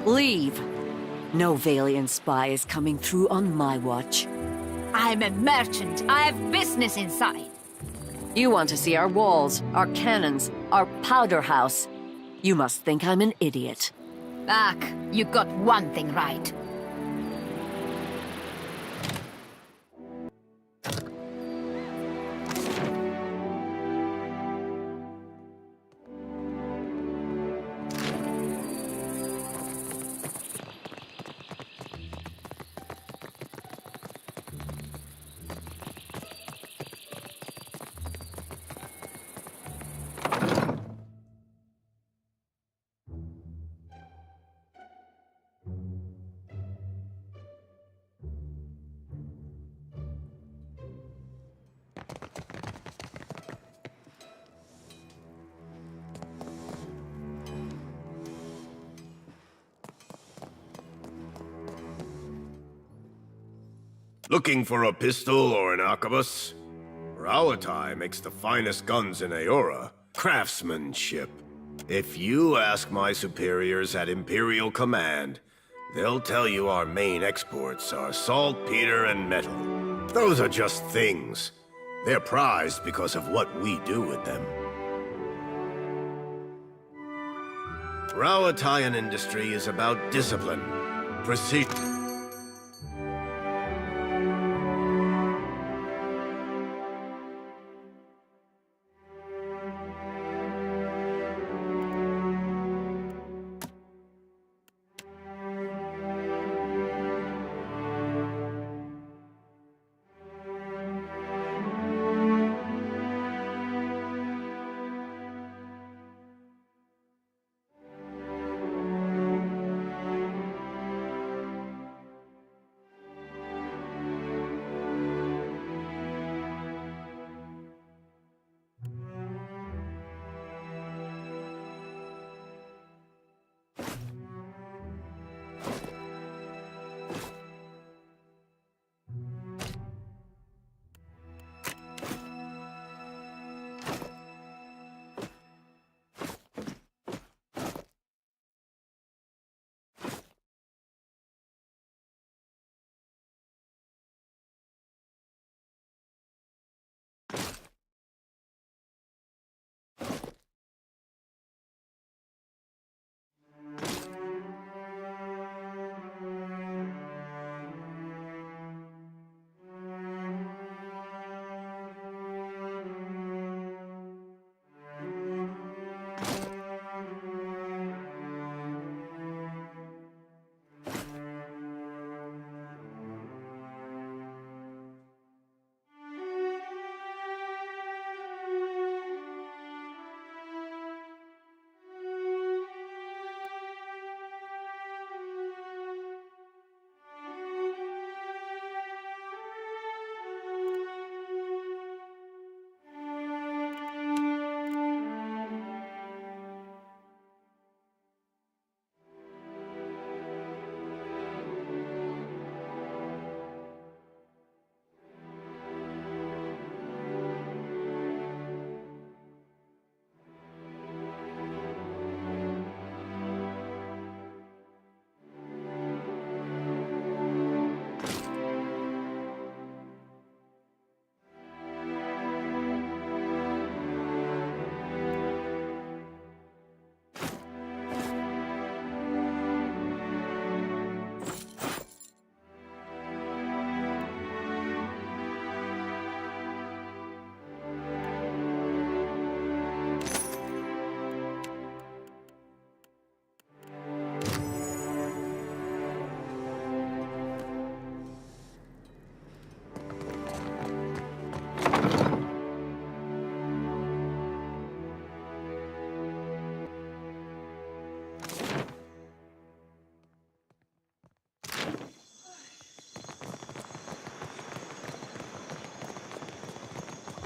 Leave. No Valiant spy is coming through on my watch. I'm a merchant. I have business inside. You want to see our walls, our cannons, our powder house. You must think I'm an idiot. Ugh, you got one thing right. Looking for a pistol or an arquebus? Rauatai makes the finest guns in Aora. Craftsmanship. If you ask my superiors at Imperial Command, they'll tell you our main exports are saltpeter and metal. Those are just things. They're prized because of what we do with them. Rauataian industry is about discipline, precision.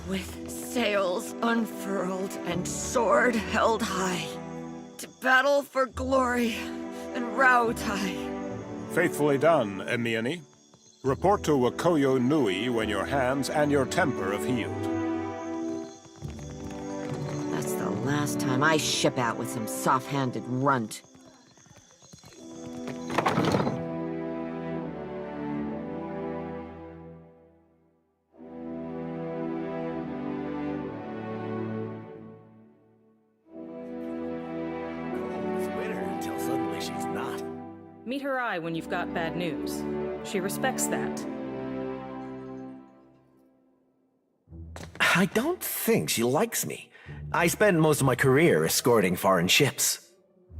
With sails unfurled and sword held high, to battle for glory and Rauatai. Faithfully done, Emiani. Report to Wakoyo Nui when your hands and your temper have healed. That's the last time I ship out with some soft-handed runt. Meet her eye when you've got bad news. She respects that. I don't think she likes me. I spent most of my career escorting foreign ships.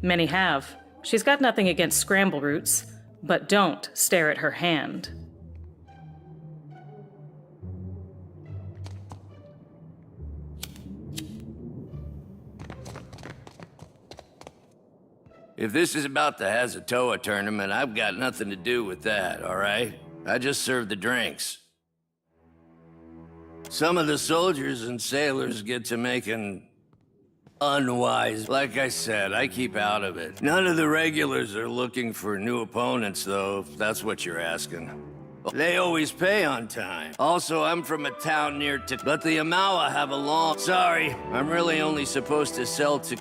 Many have. She's got nothing against scramble routes, but don't stare at her hand. If this is about the Hazatoa tournament, I've got nothing to do with that, all right? I just serve the drinks. Some of the soldiers and sailors get to making unwise. Like I said, I keep out of it. None of the regulars are looking for new opponents, though, if that's what you're asking. They always pay on time. Also, I'm from a town near but the Amawa have a long... Sorry, I'm really only supposed to sell to...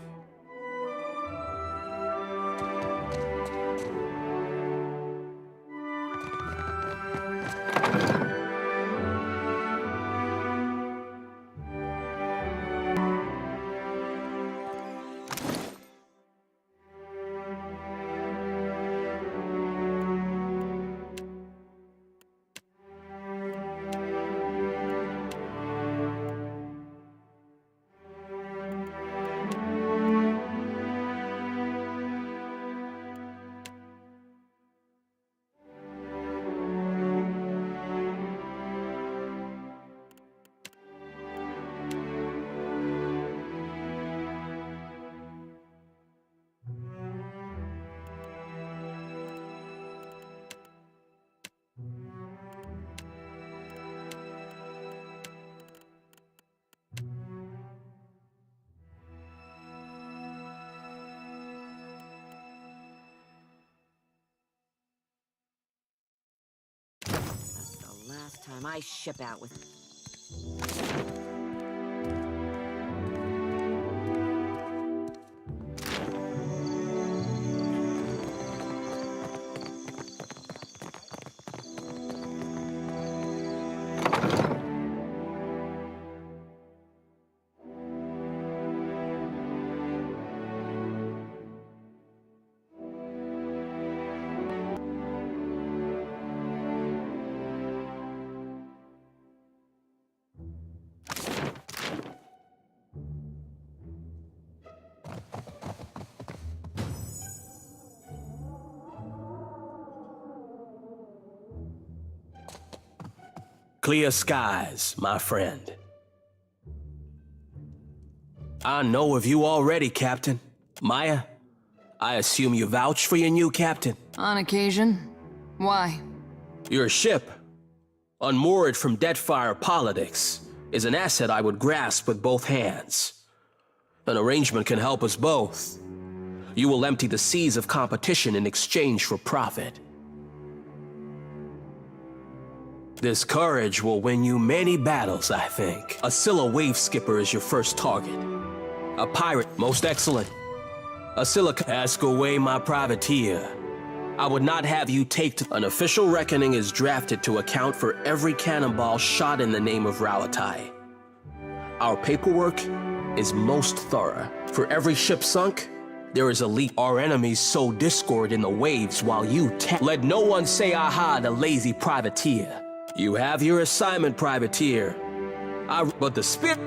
Last time I ship out with... Clear skies, my friend. I know of you already, Captain. Maya, I assume you vouch for your new captain? On occasion. Why? Your ship, unmoored from Deadfire politics, is an asset I would grasp with both hands. An arrangement can help us both. You will empty the seas of competition in exchange for profit. This courage will win you many battles, I think. A Scylla wave skipper is your first target. A pirate, most excellent. A Scylla, ask away my privateer. I would not have you take to... An official reckoning is drafted to account for every cannonball shot in the name of Rauatai. Our paperwork is most thorough. For every ship sunk, there is a leak. Our enemies sow discord in the waves while you let no one say aha, the lazy privateer. You have your assignment, privateer. But the spirit...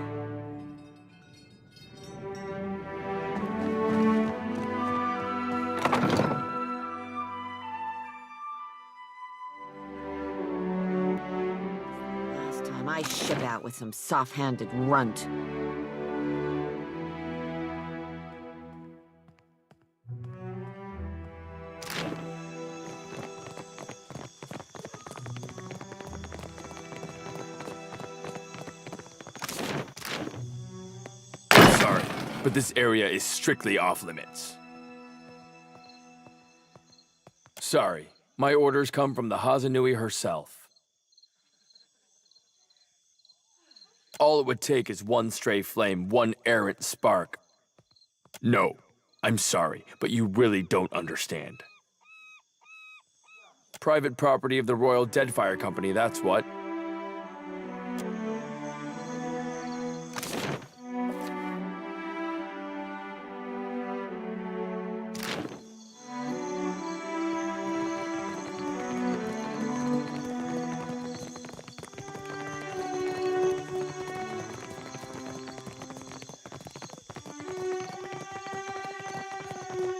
Last time I ship out with some soft-handed runt. But this area is strictly off-limits. Sorry, my orders come from the Hazanui herself. All it would take is one stray flame, one errant spark. No, I'm sorry, but you really don't understand. Private property of the Royal Deadfire Company, that's what.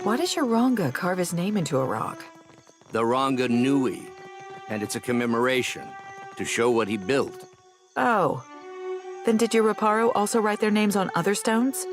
Why does your Ranga carve his name into a rock? The Ranga Nui, and it's a commemoration to show what he built. Oh. Then did your Raparo also write their names on other stones?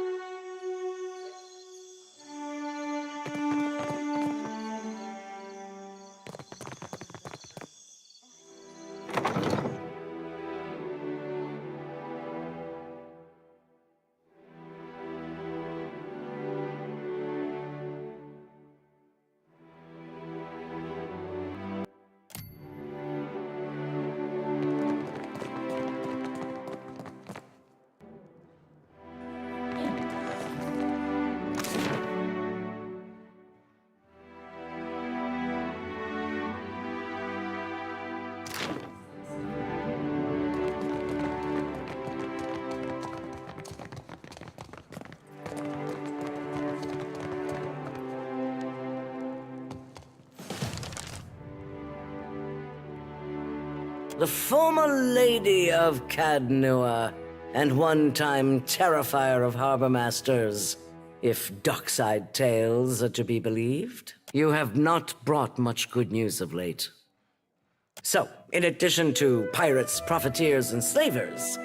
The former Lady of Cadnua, and one-time Terrifier of Harbor Masters, if dockside tales are to be believed. You have not brought much good news of late. So, in addition to pirates, profiteers, and slavers,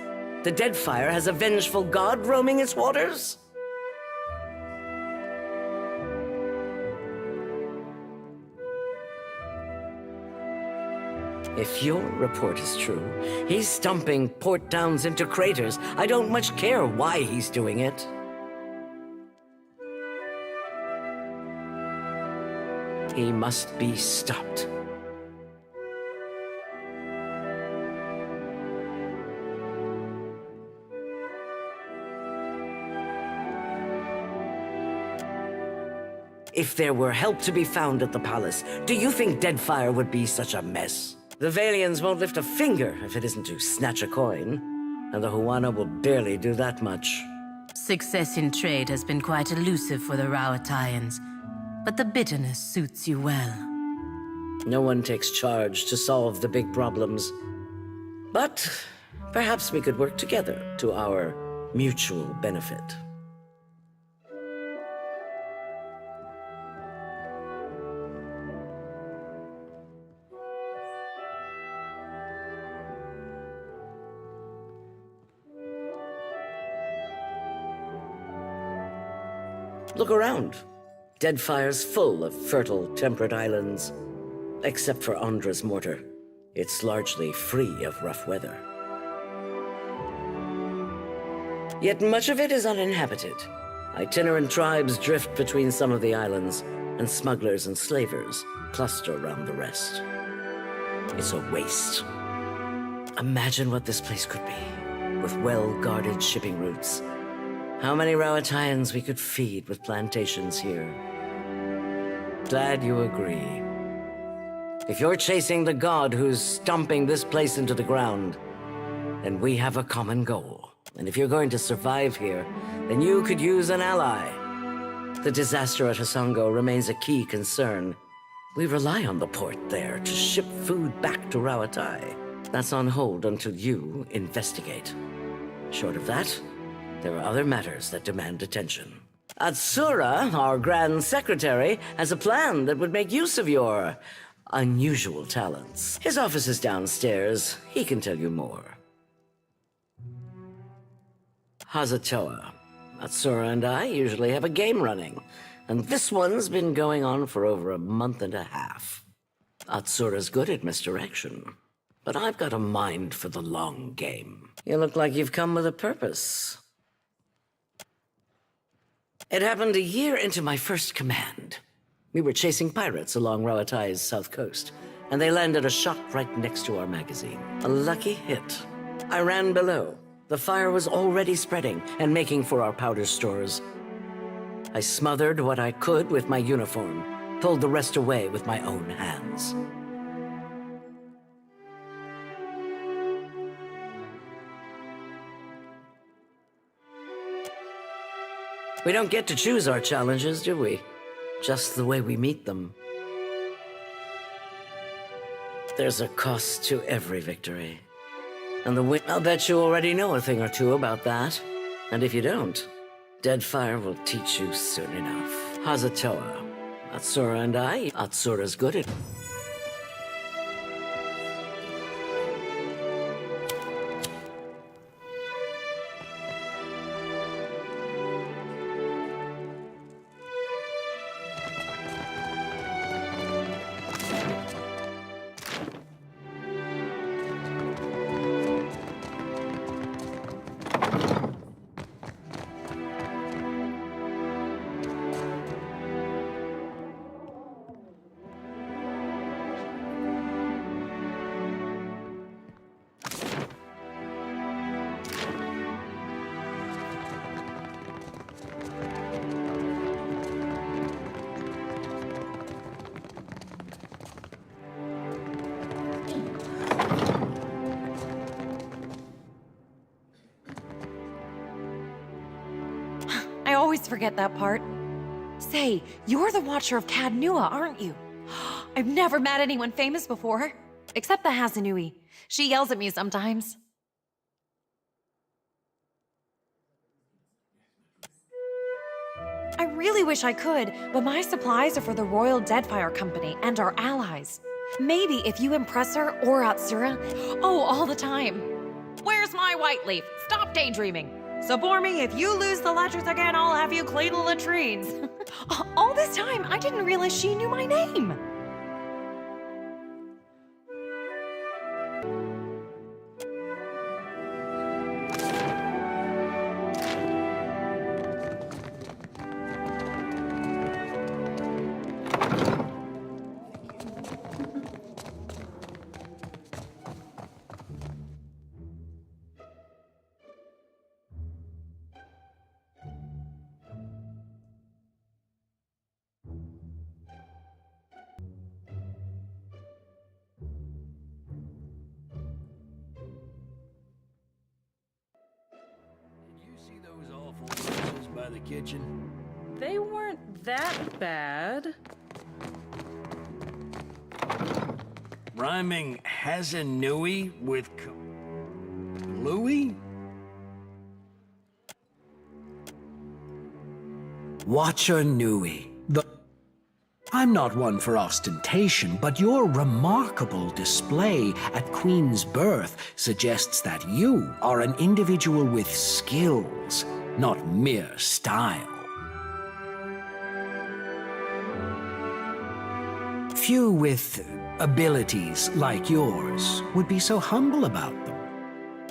the Deadfire has a vengeful god roaming its waters? If your report is true, he's stumping port towns into craters. I don't much care why he's doing it. He must be stopped. If there were help to be found at the palace, do you think Deadfire would be such a mess? The Valians won't lift a finger if it isn't to snatch a coin, and the Huana will barely do that much. Success in trade has been quite elusive for the Rauataians, but the bitterness suits you well. No one takes charge to solve the big problems. But perhaps we could work together to our mutual benefit. Look around. Deadfire's full of fertile, temperate islands. Except for Andra's mortar. It's largely free of rough weather. Yet much of it is uninhabited. Itinerant tribes drift between some of the islands, and smugglers and slavers cluster around the rest. It's a waste. Imagine what this place could be, with well-guarded shipping routes. How many Rauataians we could feed with plantations here. Glad you agree. If you're chasing the god who's stomping this place into the ground, then we have a common goal. And if you're going to survive here, then you could use an ally. The disaster at Hasango remains a key concern. We rely on the port there to ship food back to Rauatai. That's on hold until you investigate. Short of that, there are other matters that demand attention. Atsura, our Grand Secretary, has a plan that would make use of your unusual talents. His office is downstairs. He can tell you more. Hazatoa. Atsura and I usually have a game running, and this one's been going on for over a month and a half. Atsura's good at misdirection, but I've got a mind for the long game. You look like you've come with a purpose. It happened a year into my first command. We were chasing pirates along Rauatai's south coast, and they landed a shot right next to our magazine. A lucky hit. I ran below. The fire was already spreading and making for our powder stores. I smothered what I could with my uniform, pulled the rest away with my own hands. We don't get to choose our challenges, do we? Just the way we meet them. There's a cost to every victory. And I'll bet you already know a thing or two about that. And if you don't, Deadfire will teach you soon enough. Hazatoa. Atsura and I, Atsura's good at... I always forget that part. Say, you're the Watcher of Cadnua, aren't you? I've never met anyone famous before. Except the Hazanui. She yells at me sometimes. I really wish I could, but my supplies are for the Royal Deadfire Company and our allies. Maybe if you impress her or Atsura... Oh, all the time. Where's my white leaf? Stop daydreaming. Support me, if you lose the ledgers again, I'll have you clean the latrines. All this time, I didn't realize she knew my name. By the kitchen. They weren't that bad. Rhyming Hazanui with Louis? Watcher Nui. I'm not one for ostentation, but your remarkable display at Queen's birth suggests that you are an individual with skills, not mere style. Few with abilities like yours would be so humble about them.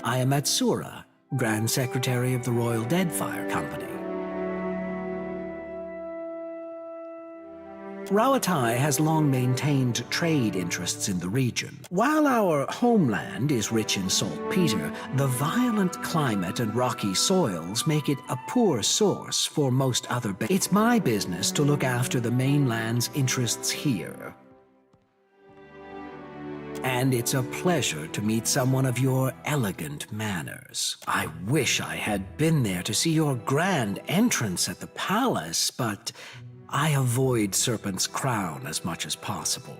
I am Atsura, Grand Secretary of the Royal Deadfire Company. Rawatai has long maintained trade interests in the region. While our homeland is rich in saltpeter, the violent climate and rocky soils make it a poor source for most other It's my business to look after the mainland's interests here. And it's a pleasure to meet someone of your elegant manners. I wish I had been there to see your grand entrance at the palace, but I avoid Serpent's Crown as much as possible.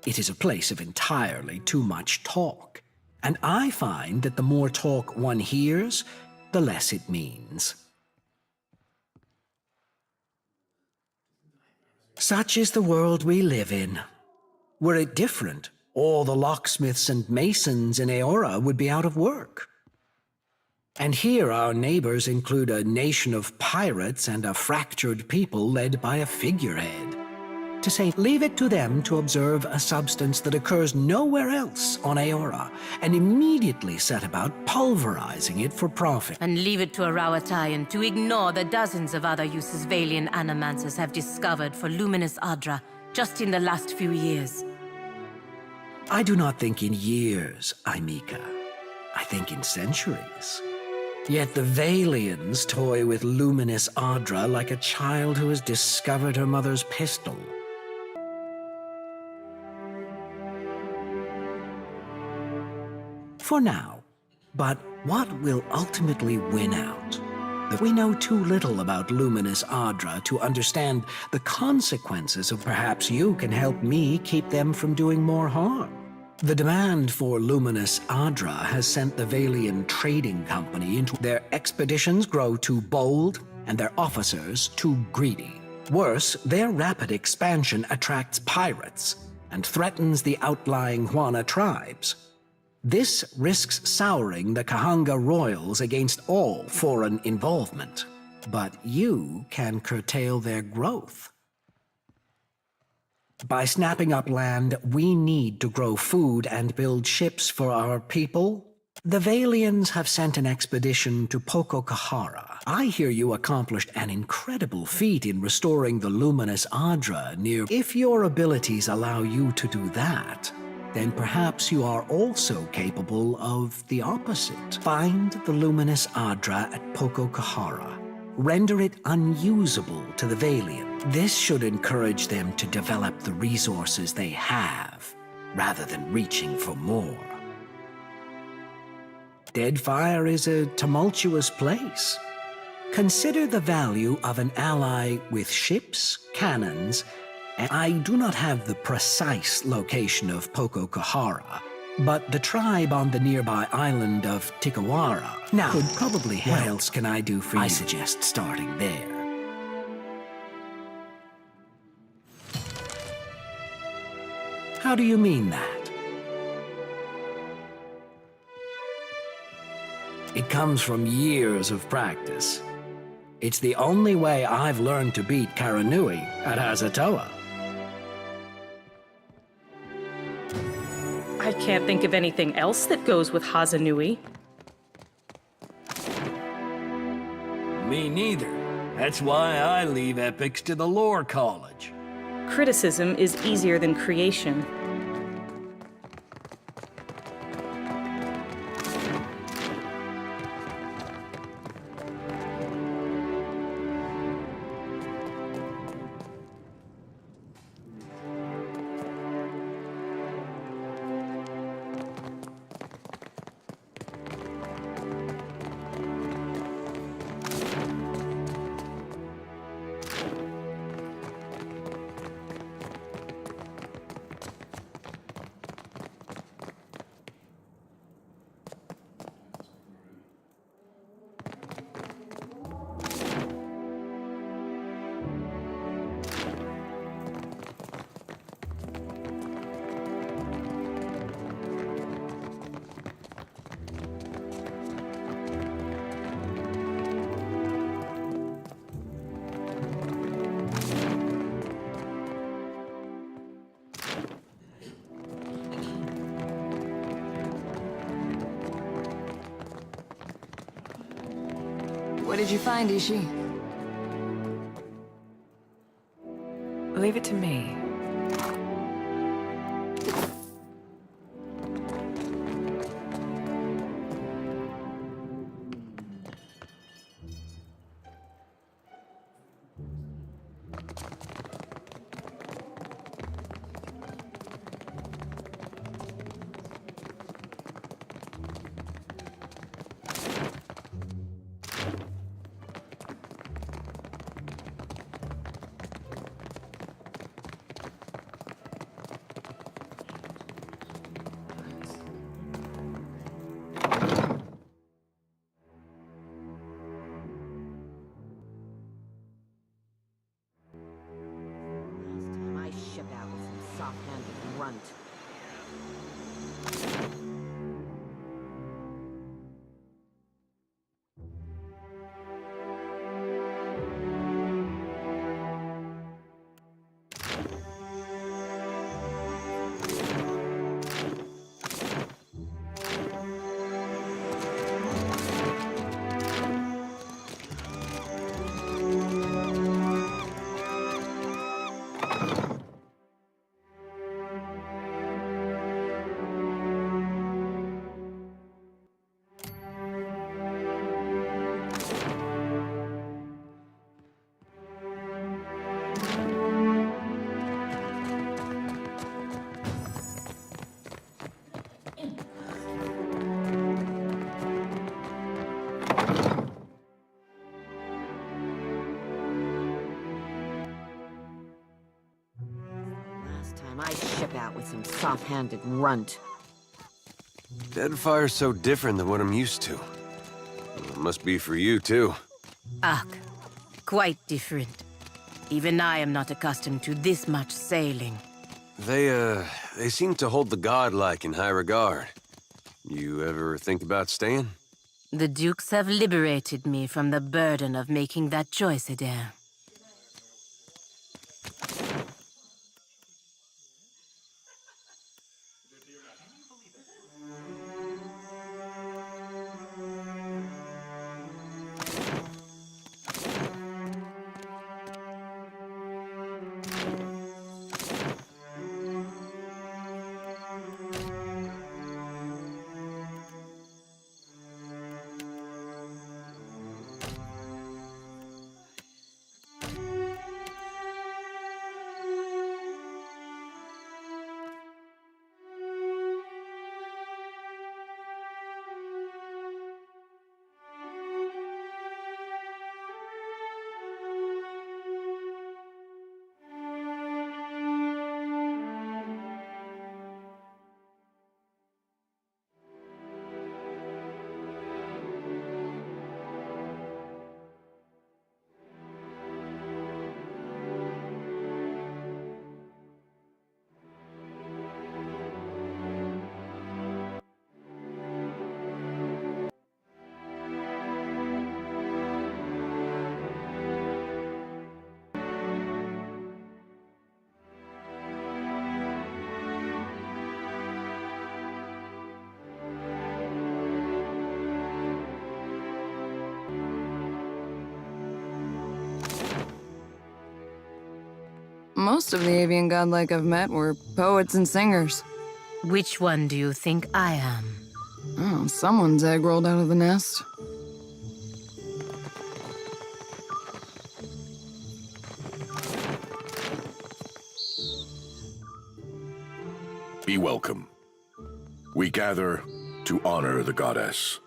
It is a place of entirely too much talk, and I find that the more talk one hears, the less it means. Such is the world we live in. Were it different, all the locksmiths and masons in Eora would be out of work. And here our neighbors include a nation of pirates and a fractured people led by a figurehead. To say, leave it to them to observe a substance that occurs nowhere else on Eora, and immediately set about pulverizing it for profit. And leave it to a Rawatayan to ignore the dozens of other uses Valian animancers have discovered for luminous Adra just in the last few years. I do not think in years, Aimika. I think in centuries. Yet the Valians toy with luminous Adra like a child who has discovered her mother's pistol. For now. But what will ultimately win out? We know too little about luminous Adra to understand the consequences of perhaps you can help me keep them from doing more harm. The demand for luminous Adra has sent the Valian Trading Company into their expeditions grow too bold and their officers too greedy. Worse, their rapid expansion attracts pirates and threatens the outlying Juana tribes. This risks souring the Kahanga royals against all foreign involvement. But you can curtail their growth. By snapping up land we need to grow food and build ships for our people, the Valians have sent an expedition to Pococahara. I hear you accomplished an incredible feat in restoring the luminous Adra near. If your abilities allow you to do that, then perhaps you are also capable of the opposite. Find the luminous Adra at Pococahara. Render it unusable to the Valian. This should encourage them to develop the resources they have, rather than reaching for more. Deadfire is a tumultuous place. Consider the value of an ally with ships, cannons, and I do not have the precise location of Pococahara, but the tribe on the nearby island of Tikawara now could probably help. What else can I do for you? I suggest starting there. How do you mean that? It comes from years of practice. It's the only way I've learned to beat Karanui at Hazatoa. I can't think of anything else that goes with Hazanui. Me neither. That's why I leave epics to the lore college. Criticism is easier than creation. What did you find, Ishi? Leave it to me. I ship out with some soft-handed runt. Deadfire's so different than what I'm used to. It must be for you, too. Ugh, quite different. Even I am not accustomed to this much sailing. They seem to hold the godlike in high regard. You ever think about staying? The dukes have liberated me from the burden of making that choice, Adair. Most of the avian godlike I've met were poets and singers. Which one do you think I am? Oh, someone's egg rolled out of the nest. Be welcome. We gather to honor the goddess.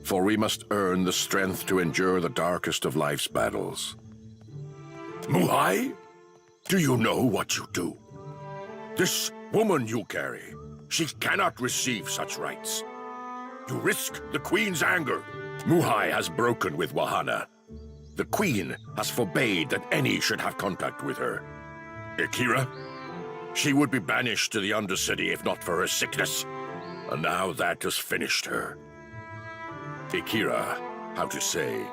For we must earn the strength to endure the darkest of life's battles. Muhai? Do you know what you do? This woman you carry, she cannot receive such rights. You risk the Queen's anger. Muhai has broken with Wahana. The Queen has forbade that any should have contact with her. Akira? She would be banished to the Undercity if not for her sickness. And now that has finished her. Akira, how to say,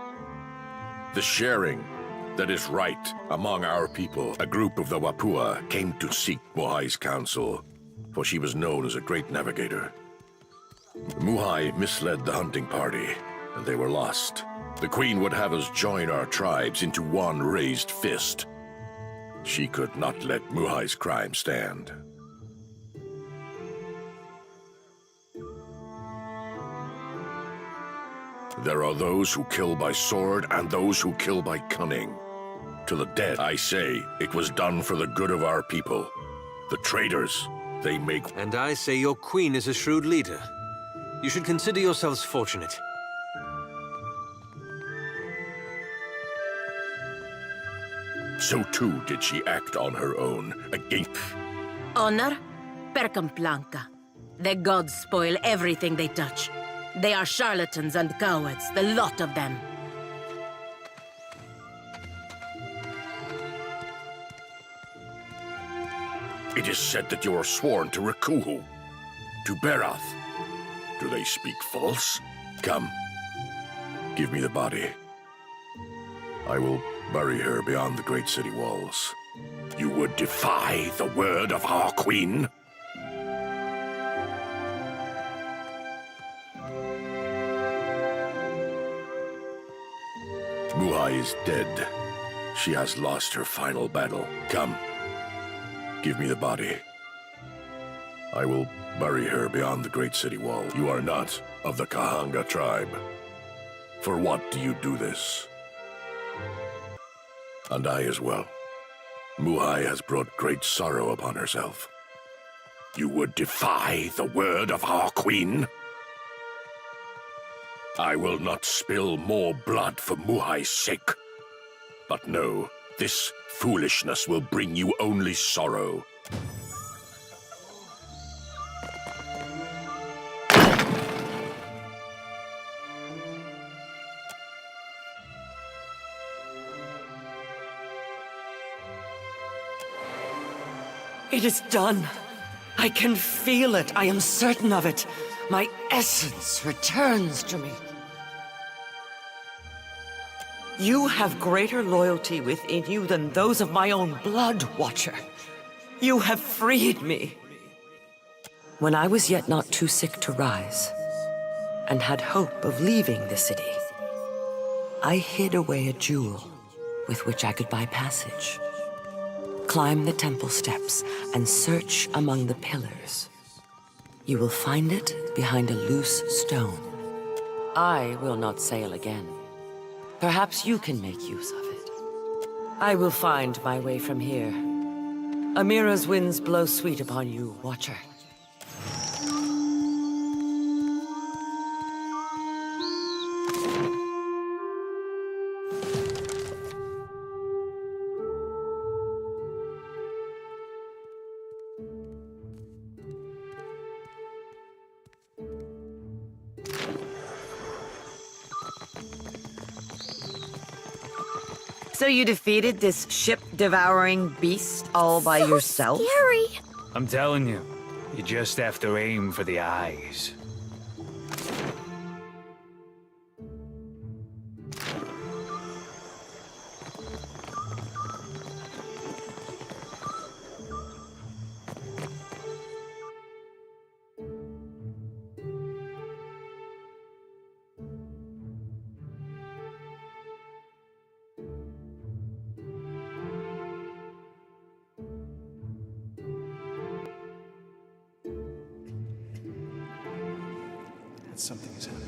the sharing that is right among our people. A group of the Wapua came to seek Muhai's counsel, for she was known as a great navigator. Muhai misled the hunting party, and they were lost. The Queen would have us join our tribes into one raised fist. She could not let Muhai's crime stand. There are those who kill by sword and those who kill by cunning. To the dead, I say, it was done for the good of our people. The traitors, they make... And I say your queen is a shrewd leader. You should consider yourselves fortunate. So too did she act on her own, against... Honor? Percamplanca. The gods spoil everything they touch. They are charlatans and cowards, the lot of them. It is said that you are sworn to Rikuhu, to Berath. Do they speak false? Come, give me the body. I will bury her beyond the great city walls. You would defy the word of our queen? Muhai is dead. She has lost her final battle. Come. Give me the body. I will bury her beyond the great city wall. You are not of the Kahanga tribe. For what do you do this? And I as well. Muhai has brought great sorrow upon herself. You would defy the word of our queen? I will not spill more blood for Muhai's sake. But no, this foolishness will bring you only sorrow. It is done. I can feel it. I am certain of it. My essence returns to me. You have greater loyalty within you than those of my own blood, Watcher. You have freed me. When I was yet not too sick to rise, and had hope of leaving the city, I hid away a jewel with which I could buy passage. Climb the temple steps and search among the pillars. You will find it behind a loose stone. I will not sail again. Perhaps you can make use of it. I will find my way from here. Amira's winds blow sweet upon you, Watcher. So you defeated this ship-devouring beast all by yourself? Scary. I'm telling you, you just have to aim for the eyes. Something is happening.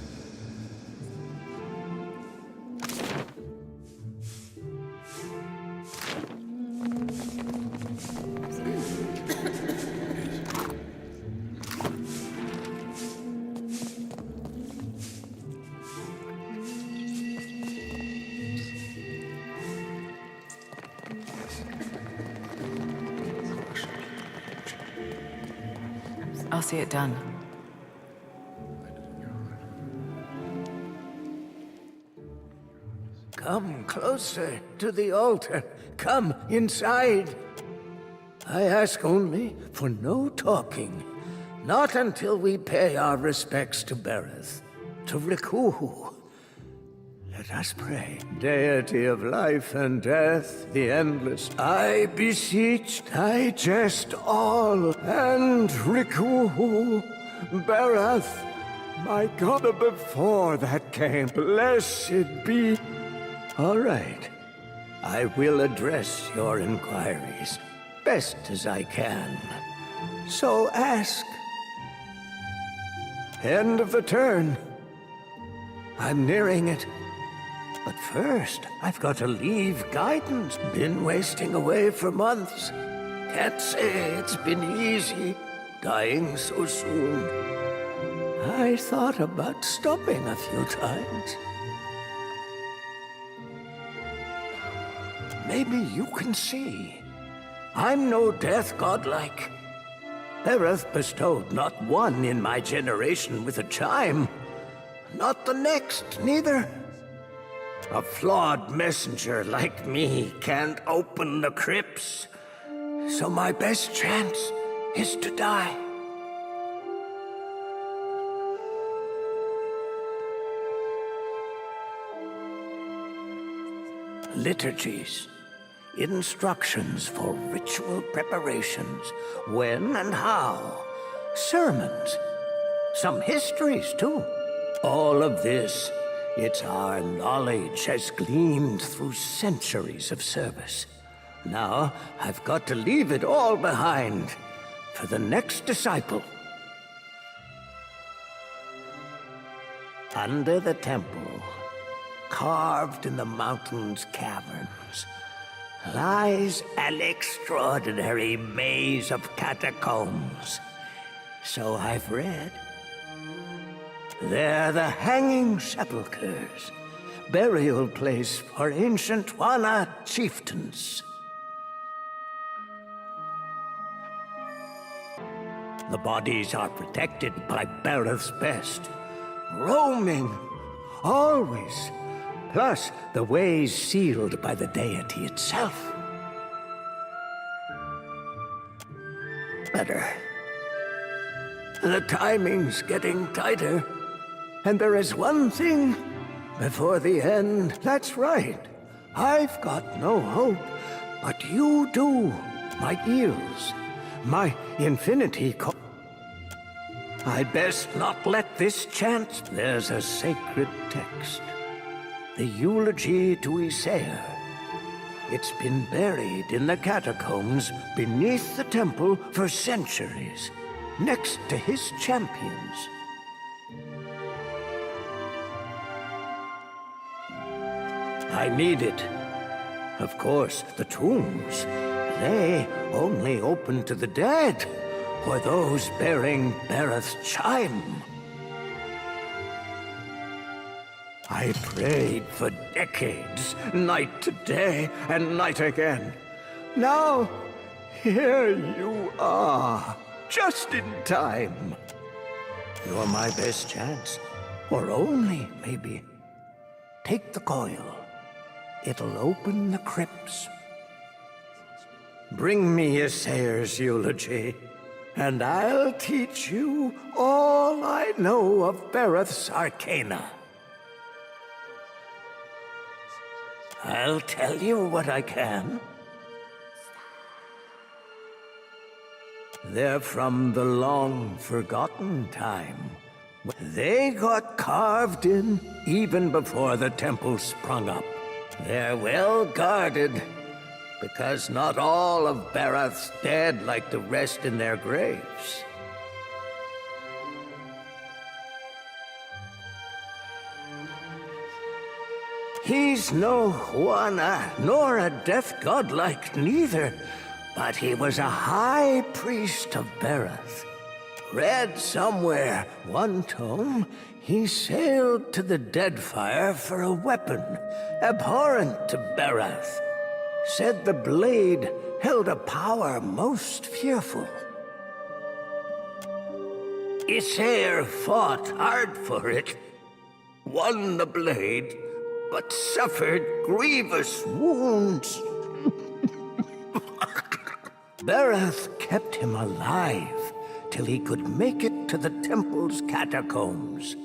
I'll see it done. Come closer to the altar. Come inside. I ask only for no talking. Not until we pay our respects to Bereth, to Rikuhu. Let us pray. Deity of life and death, the endless, I beseech, digest all, and Rikuhu, Bereth, my God, before that came, blessed be. All right. I will address your inquiries best as I can. So ask. End of the turn. I'm nearing it. But first, I've got to leave guidance. Been wasting away for months. Can't say it's been easy, dying so soon. I thought about stopping a few times. Maybe you can see. I'm no death godlike. Bereth bestowed not one in my generation with a chime. Not the next, neither. A flawed messenger like me can't open the crypts. So my best chance is to die. Liturgies. Instructions for ritual preparations, when and how, sermons, some histories too. All of this, it's our knowledge has gleaned through centuries of service. Now, I've got to leave it all behind for the next disciple. Under the temple, carved in the mountain's caverns, lies an extraordinary maze of catacombs. So I've read. They're the hanging sepulchres, burial place for ancient Wana chieftains. The bodies are protected by Bereth's best, roaming, always. Plus, the ways sealed by the deity itself. better. The timing's getting tighter. And there is one thing before the end. That's right. I've got no hope, but you do. My ears, my infinity I'd best not let this chance. There's a sacred text. The eulogy to Isaiah. It's been buried in the catacombs beneath the temple for centuries, next to his champions. I need it. Of course, the tombs, they only open to the dead, or those bearing Bereth's chime. I prayed for decades, night to day and night again. Now, here you are, just in time. You're my best chance, or only, maybe. Take the coil. It'll open the crypts. Bring me Isaiah's eulogy, and I'll teach you all I know of Bereth's arcana. I'll tell you what I can. They're from the long-forgotten time. They got carved in even before the temple sprung up. They're well guarded, because not all of Bereth's dead like the rest in their graves. He's no Juana, nor a death godlike neither, but he was a high priest of Bereth. Read somewhere, one tome, he sailed to the Deadfire for a weapon, abhorrent to Bereth. Said the blade held a power most fearful. Isaiah fought hard for it, won the blade, but suffered grievous wounds. Bereth kept him alive till he could make it to the temple's catacombs.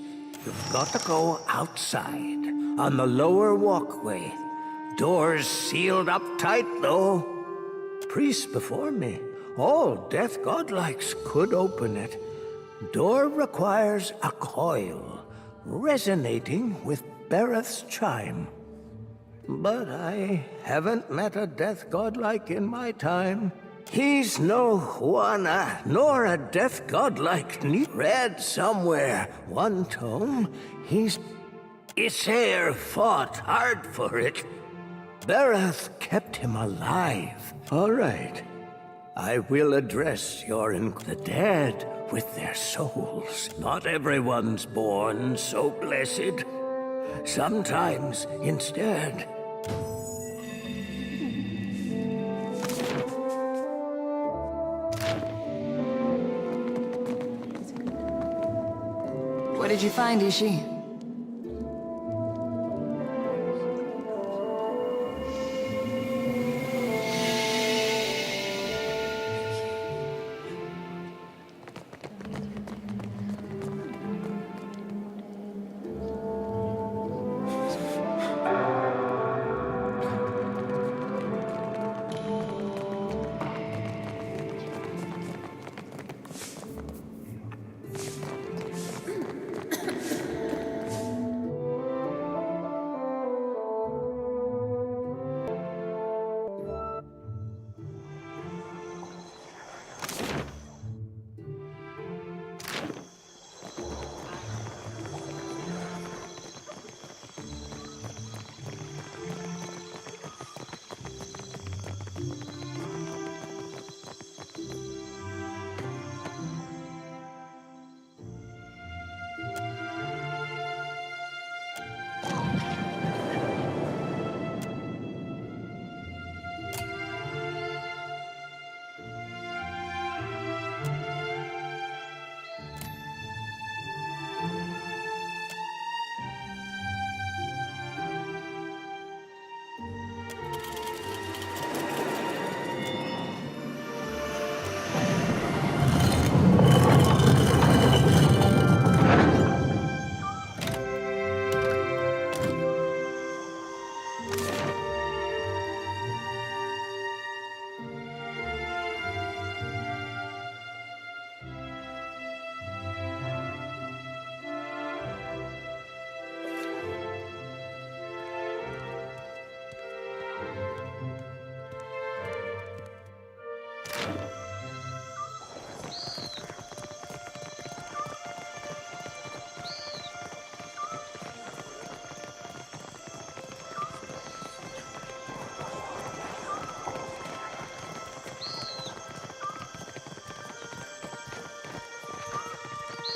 You've got to go outside, on the lower walkway. Doors sealed up tight, though. Priests before me, all death godlikes could open it. Door requires a coil, resonating with Bereth's chime. But I haven't met a death godlike in my time. He's no Juana, nor a death godlike. Read somewhere, one tome, Isaiah fought hard for it. Bereth kept him alive. All right. I will address the dead with their souls. Not everyone's born so blessed. Sometimes, instead, What did you find, Ishi?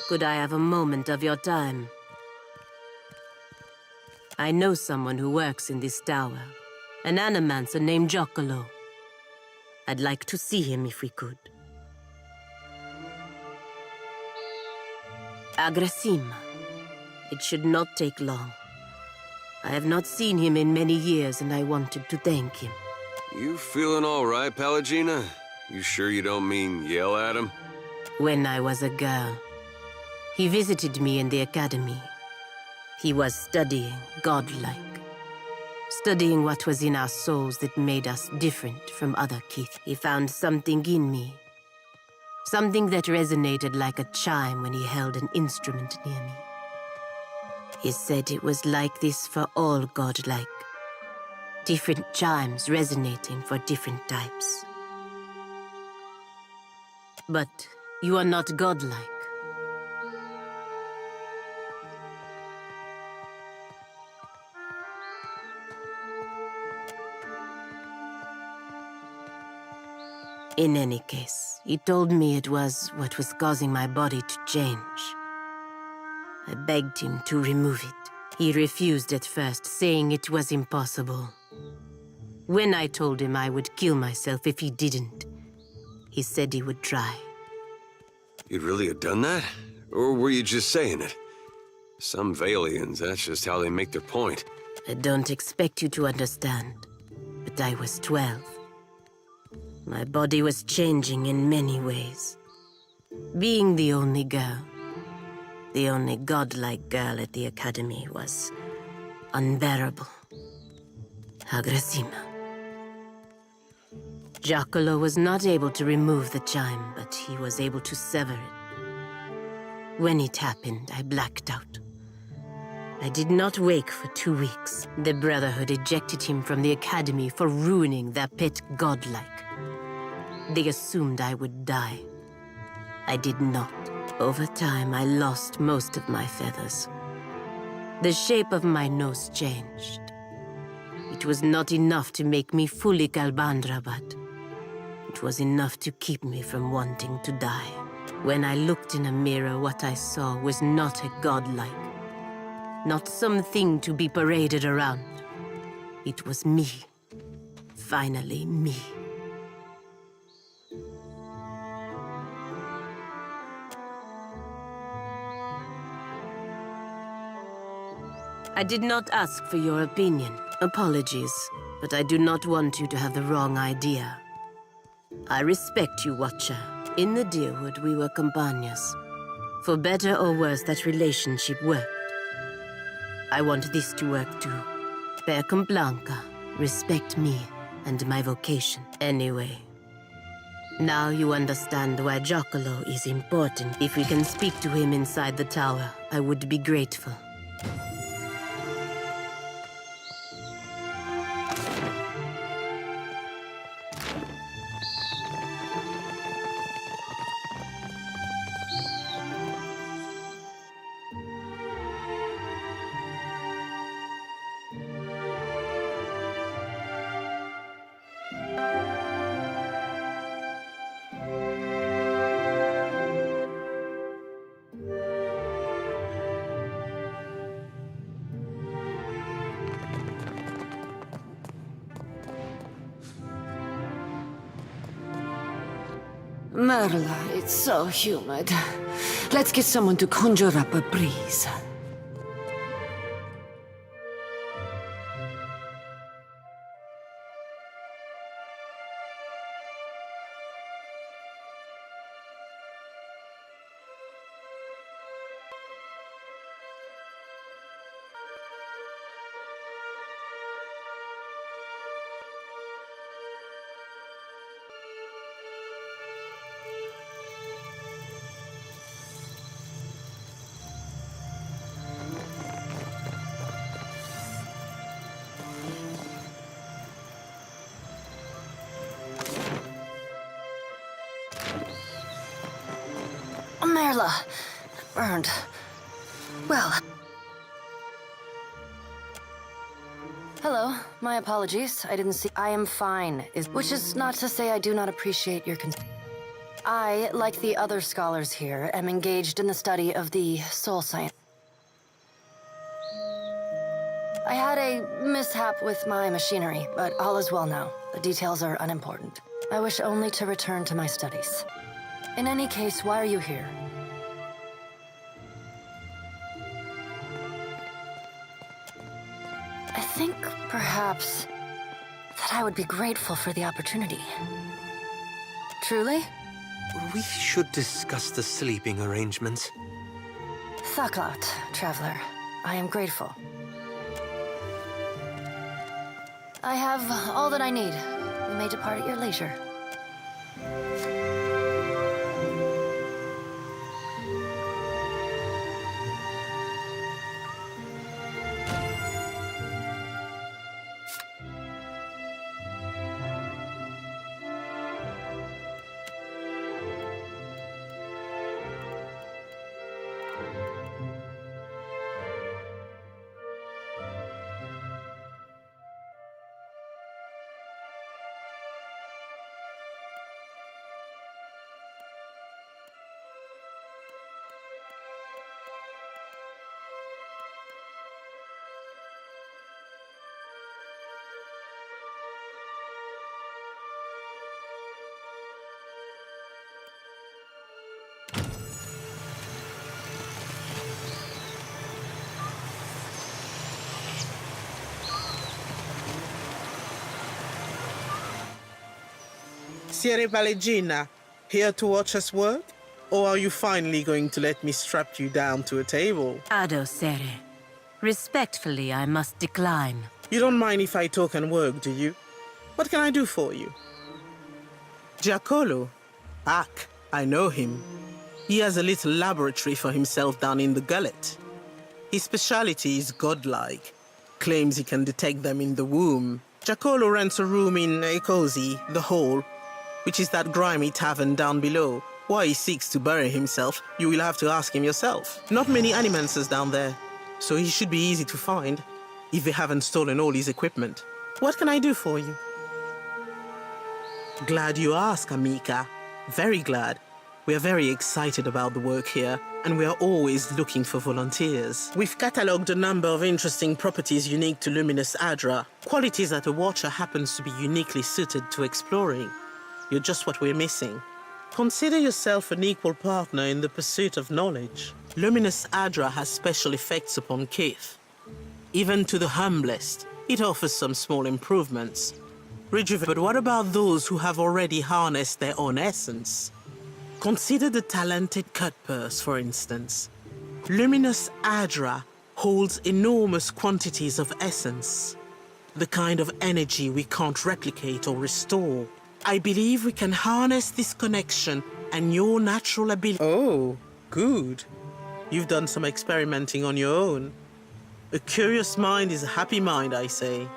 Could I have a moment of your time? I know someone who works in this tower. An animancer named Giacomo. I'd like to see him if we could. Agrasima. It should not take long. I have not seen him in many years, and I wanted to thank him. You feeling all right, Pelagina? You sure you don't mean yell at him? When I was a girl, he visited me in the academy. He was studying godlike. Studying what was in our souls that made us different from other Keith. He found something in me. Something that resonated like a chime when he held an instrument near me. He said it was like this for all godlike. Different chimes resonating for different types. But you are not godlike. In any case, he told me it was what was causing my body to change. I begged him to remove it. He refused at first, saying it was impossible. When I told him I would kill myself if he didn't, he said he would try. You'd really have done that? Or were you just saying it? Some Valians, that's just how they make their point. I don't expect you to understand, but I was 12. My body was changing in many ways. Being the only girl, the only godlike girl at the academy, was unbearable. Agrasima. Giacomo was not able to remove the chime, but he was able to sever it. When it happened, I blacked out. I did not wake for 2 weeks. The Brotherhood ejected him from the academy for ruining their pet godlike. They assumed I would die. I did not. Over time, I lost most of my feathers. The shape of my nose changed. It was not enough to make me fully Kalbandra, but it was enough to keep me from wanting to die. When I looked in a mirror, what I saw was not a godlike. Not something to be paraded around. It was me. Finally, me. I did not ask for your opinion. Apologies, but I do not want you to have the wrong idea. I respect you, Watcher. In the Deerwood, we were companions. For better or worse, that relationship worked. I want this to work too. Per Blanca, respect me and my vocation. Anyway, now you understand why Giacomo is important. If we can speak to him inside the tower, I would be grateful. Merla, it's so humid. Let's get someone to conjure up a breeze. Merla. Burned. Well. Hello. My apologies. I didn't see. I am fine. Which is not to say I do not appreciate your I, like the other scholars here, am engaged in the study of the soul science. I had a mishap with my machinery, but all is well now. The details are unimportant. I wish only to return to my studies. In any case, why are you here? I think, perhaps, that I would be grateful for the opportunity. Truly? We should discuss the sleeping arrangements. Thaklat, traveler. I am grateful. I have all that I need. You may depart at your leisure. Siere Valegina, here to watch us work? Or are you finally going to let me strap you down to a table? Ado, Sere. Respectfully, I must decline. You don't mind if I talk and work, do you? What can I do for you? Giacollo? Ak, I know him. He has a little laboratory for himself down in the gullet. His specialty is godlike. Claims he can detect them in the womb. Giacollo rents a room in Ecosi, the Hall, which is that grimy tavern down below. Why he seeks to bury himself, you will have to ask him yourself. Not many animancers down there, so he should be easy to find, if they haven't stolen all his equipment. What can I do for you? Glad you ask, Amica. Very glad. We are very excited about the work here, and we are always looking for volunteers. We've catalogued a number of interesting properties unique to Luminous Adra, qualities that a Watcher happens to be uniquely suited to exploring. You're just what we're missing. Consider yourself an equal partner in the pursuit of knowledge. Luminous Adra has special effects upon Kith. Even to the humblest, it offers some small improvements. But what about those who have already harnessed their own essence? Consider the talented Cutpurse, for instance. Luminous Adra holds enormous quantities of essence, the kind of energy we can't replicate or restore. I believe we can harness this connection and your natural ability. Oh, good. You've done some experimenting on your own. A curious mind is a happy mind, I say.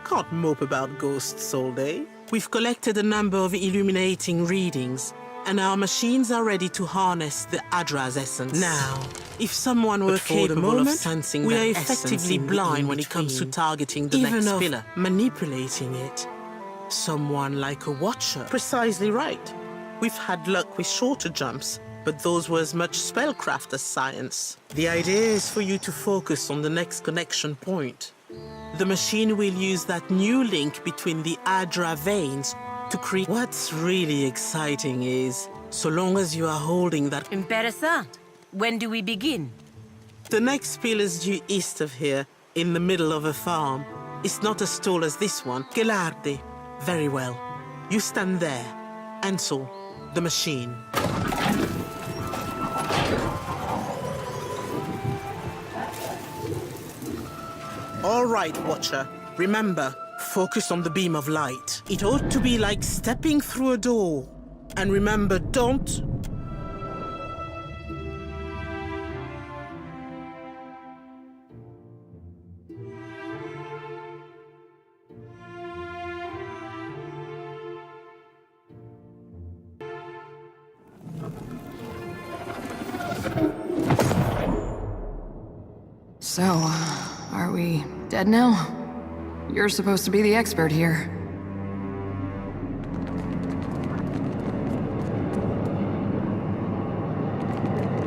Can't mope about ghosts all day. We've collected a number of illuminating readings, and our machines are ready to harness the Adra's essence. Now, if someone were capable of sensing we are effectively blind when it comes to targeting the next pillar, manipulating it. Someone like a Watcher. Precisely right. We've had luck with shorter jumps, but those were as much spellcraft as science. The idea is for you to focus on the next connection point. The machine will use that new link between the Adra veins to create... What's really exciting is, so long as you are holding that... Interessant. When do we begin? The next pillar's due east of here, in the middle of a farm. It's not as tall as this one. Gelarde. Very well. You stand there. Ansel, the machine. All right, Watcher. Remember, focus on the beam of light. It ought to be like stepping through a door. And remember, don't... So, are we dead now? You're supposed to be the expert here.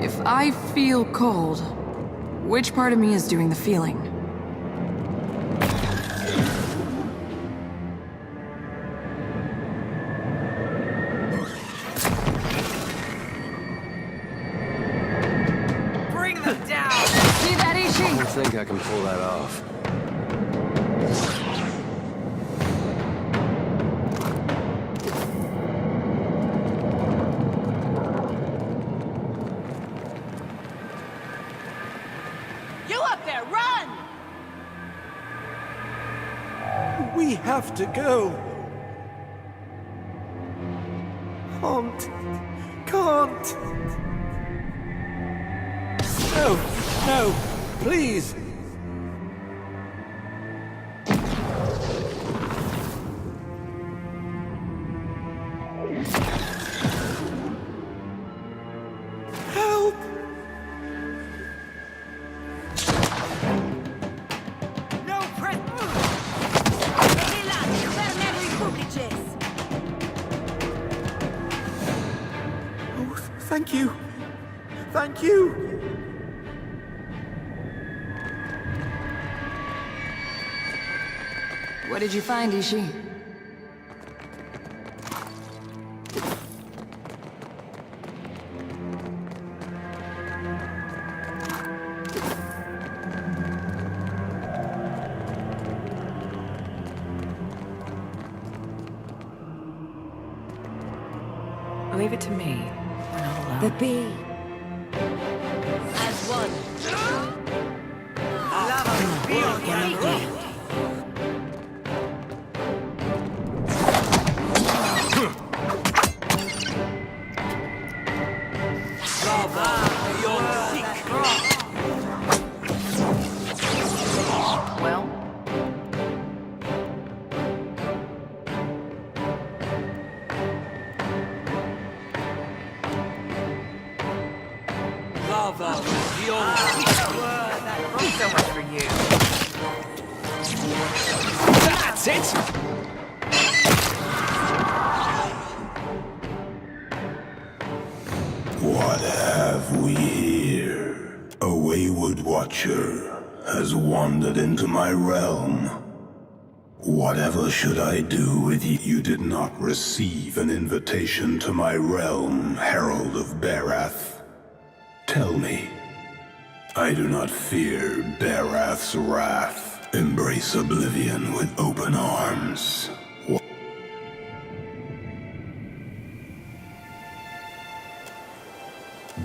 If I feel cold, which part of me is doing the feeling? Bring them down! See that, Ishi? I don't think I can pull that off. You up there, run! We have to go. Can't. No, please. Help! No press! Oh, thank you. Thank you. What did you find, Ishi? Leave it to me. We're not alone. The bee. As one. Well, so much for you. That's it. What have we here? A wayward watcher has wandered into my realm. Whatever should I do with you? You did not receive an invitation to my realm, Herald of Barath. Tell me. I do not fear Barath's wrath. Embrace oblivion with open arms.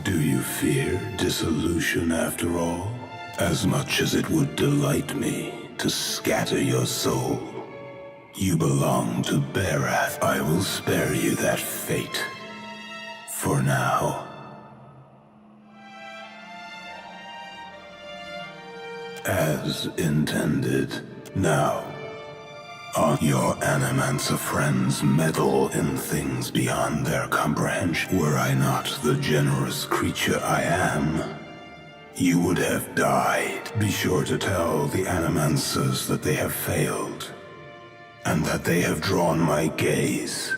Do you fear dissolution after all? As much as it would delight me to scatter your soul. You belong to Barath. I will spare you that fate. For now. As intended. Now, are your Animancer friends meddle in things beyond their comprehension? Were I not the generous creature I am, you would have died. Be sure to tell the Animancers that they have failed, and that they have drawn my gaze.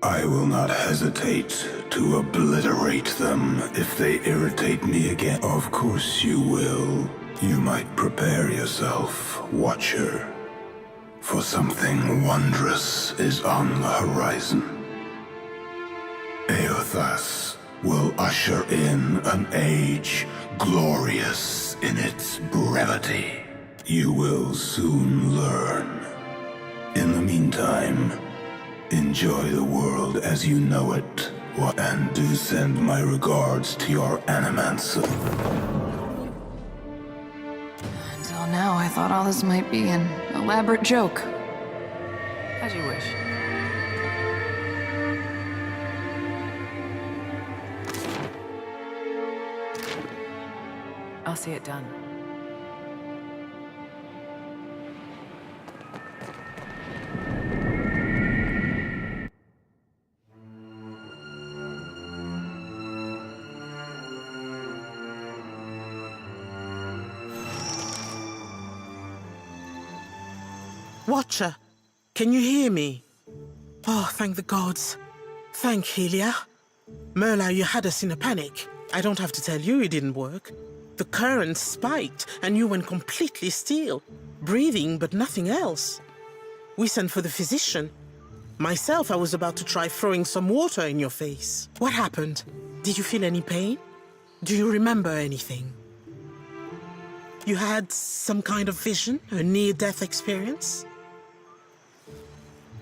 I will not hesitate to obliterate them if they irritate me again. Of course you will. You might prepare yourself, Watcher, for something wondrous is on the horizon. Eothas will usher in an age glorious in its brevity. You will soon learn. In the meantime, enjoy the world as you know it, and do send my regards to your Animancer. Until now, I thought all this might be an elaborate joke. As you wish. I'll see it done. Watcher, can you hear me? Oh, thank the gods. Thank Helia. Merla, you had us in a panic. I don't have to tell you it didn't work. The current spiked and you went completely still. Breathing, but nothing else. We sent for the physician. Myself, I was about to try throwing some water in your face. What happened? Did you feel any pain? Do you remember anything? You had some kind of vision? A near-death experience?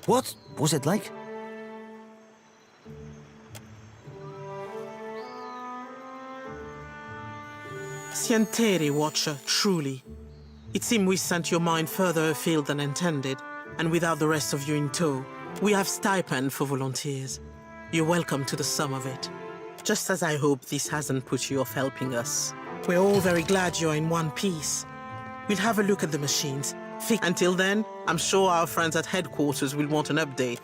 What was it like? Sientere, Watcher, truly. It seemed we sent your mind further afield than intended, and without the rest of you in tow. We have stipend for volunteers. You're welcome to the sum of it. Just as I hope this hasn't put you off helping us. We're all very glad you're in one piece. We'll have a look at the machines. Until then, I'm sure our friends at headquarters will want an update.